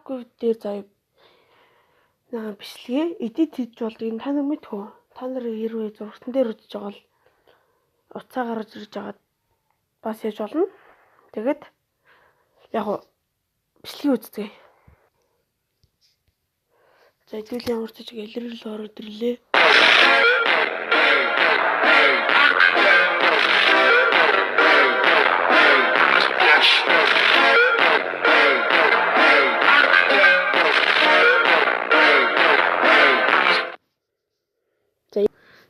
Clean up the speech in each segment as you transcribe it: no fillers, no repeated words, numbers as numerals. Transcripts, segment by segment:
Тэгэхгүй дээр заяа бичлэгээ эдит хийж болдгийг та нар мэдхүү. Та нар хэрвээ зургатан дээр үзэж байгаа бол уцаа гаргаж ирж байгаад бас яаж болно. Тэгээд яг бичлэгээ үздэг. За хэдүүл ямар ч зүйл илэрэл ороод ирлээ.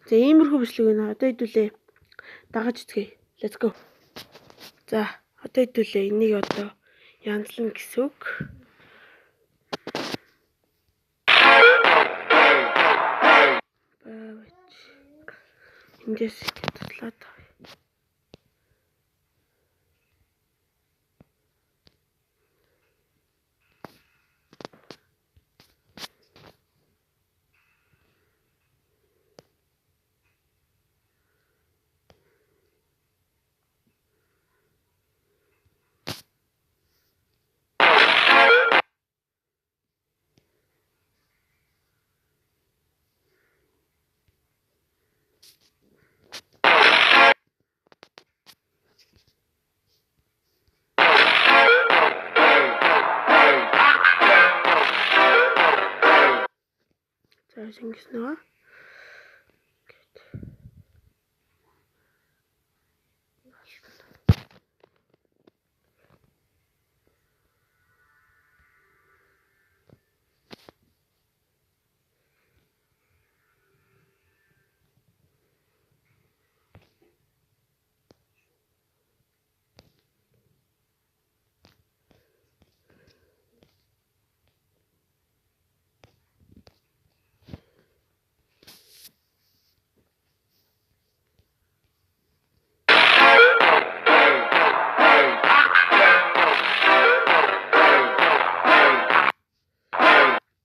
За иймэрхүү бичлэг нэ одоо хэдүүлээ дагаж үзье. Let's go. За одоо хэдүүлээ энийг одоо янзлна гэсэн үг. Эндээс туслаад байгаа. За шингэснэ.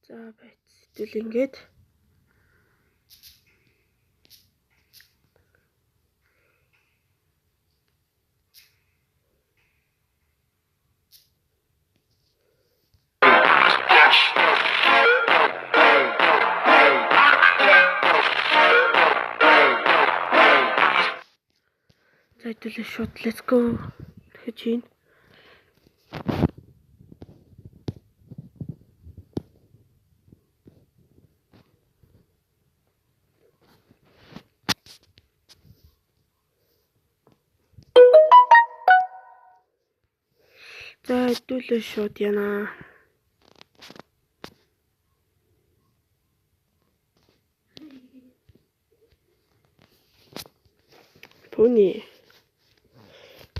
За байц. Тэгвэл ингээд за хэдүүлээ шууд let's go гэж юм. За хэдүүлээ шууд яана.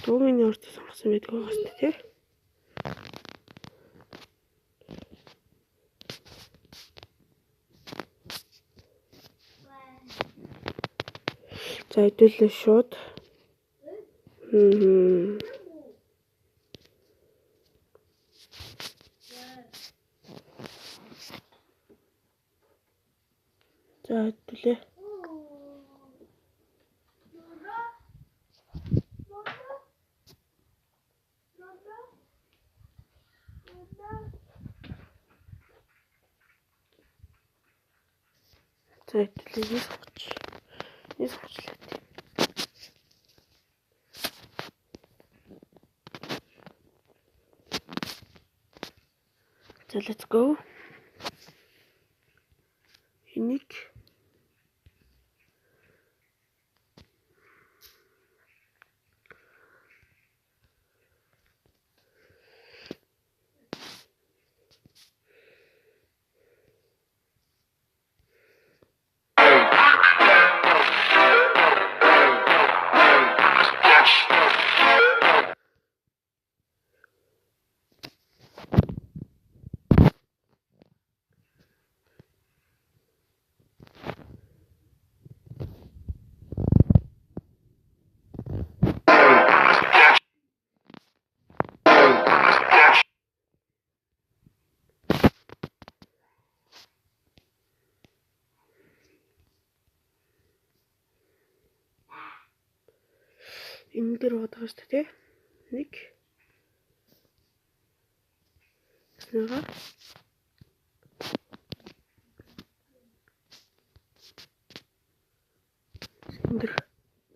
Тууны урт сонгосон байдаг байгаас тий. За хэдүүлээ шууд. За хэдүүлээ. За хэдүүлээ сонгочлаа. За let's go. Энийг энэ дээр бодох шүү дээ. Нэг байгаа.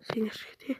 Синер шиг тий.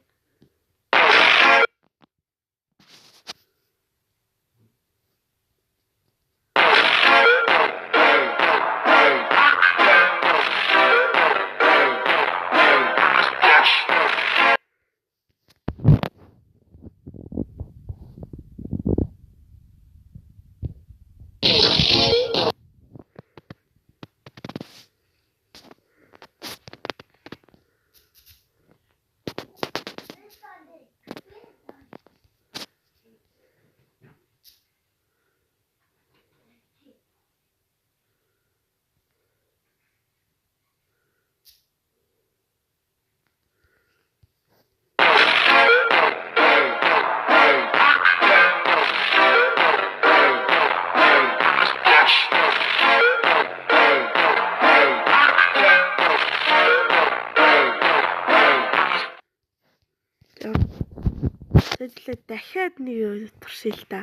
Тэгэлээ дахиад нэг юу туршия л да.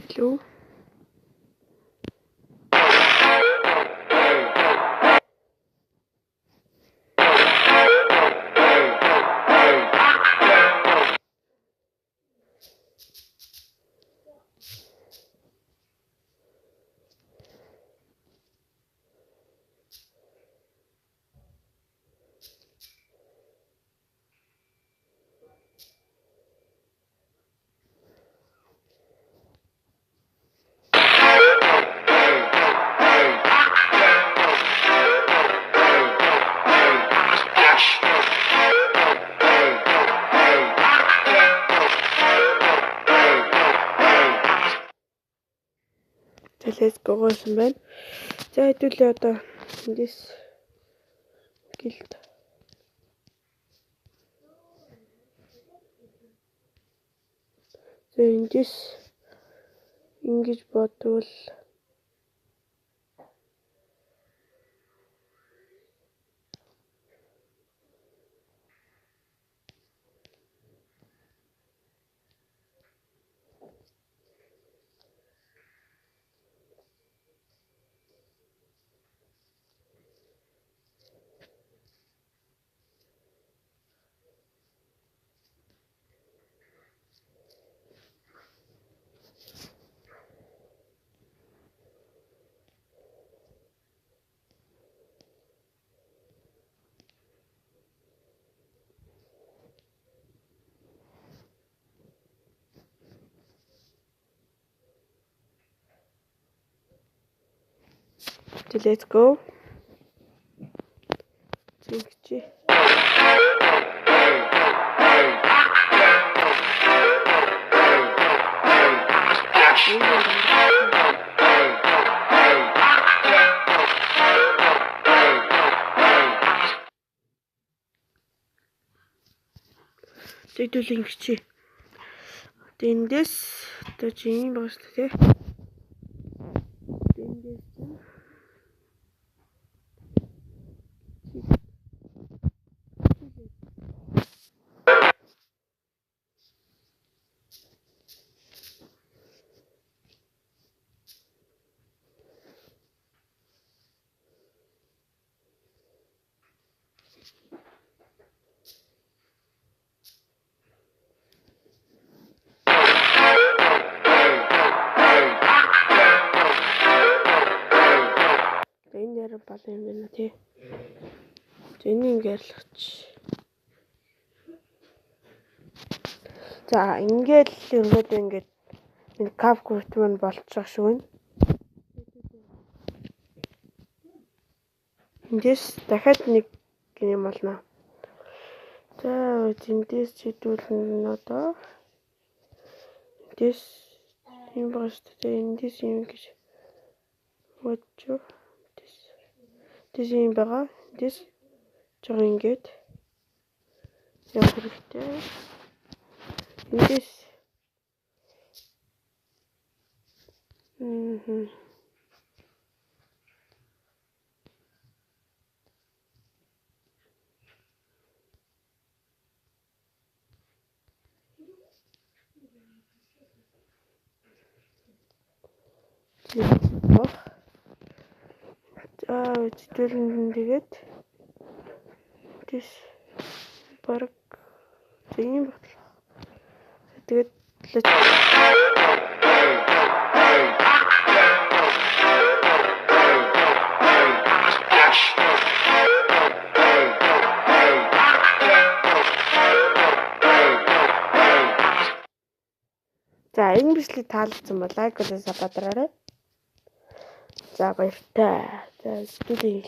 Hello. Let's go гэсэн байна. За хэдүүлээ одоо эндээс гэлд. За эндээс ингэж бодвол let's go. Зингчи. Тэдүүл ингэчи. Тэндээс одоо чи юм байна шүү дээ. Тэндээс бол юм байна тий. Зэний ингээл лч. За ингээл ерөөд ингээд энэ капкут мань болчих шиг байна. Эндээс дахиад нэг юм болно. За эндээс чидүүлэн одоо эндээс юм байна шүү дээ. Эндээс юм гэж бодчих. Тэс юм байгаа. Тэс жоо ингээд яг хэрэгтэй. Эндээс Зэтгэлэн тэгээд тийш бараг тийм багтлаа. Тэгээд за энэ бичлэг таалагдсан бол лайк болоо сабадраарай. За баяртай. За студийн